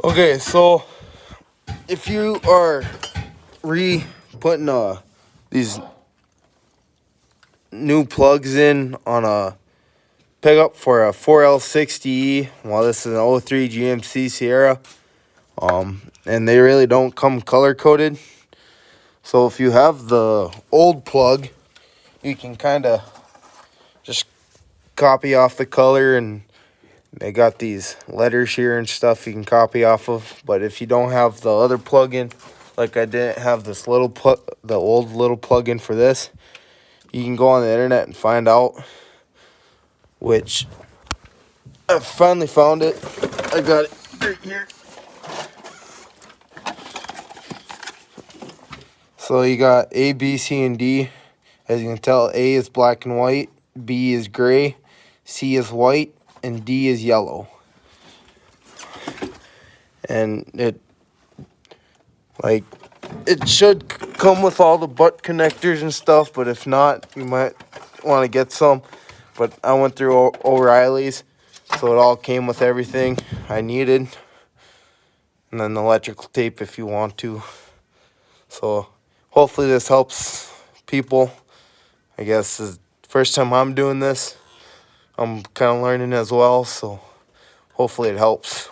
Okay, so if you are putting these new plugs in on a pickup for a 4L60E, well, this is an 03 GMC Sierra, and they really don't come color coded. So if you have the old plug, you can kind of just copy off the color, and they got these letters here and stuff you can copy off of. But if you don't have the other plug-in, like I didn't have this little the old little plug-in for this, you can go on the internet and find out, which I finally found it. I got it right here. So you got A, B, C, and D. As you can tell, A is black and white, B is gray, C is white, and D is yellow. And it should come with all the butt connectors and stuff, but if not, you might want to get some. But I went through O'Reilly's, so it all came with everything I needed. And then the electrical tape if you want to. So hopefully this helps people. I guess this is the first time I'm doing this. I'm kind of learning as well, so hopefully it helps.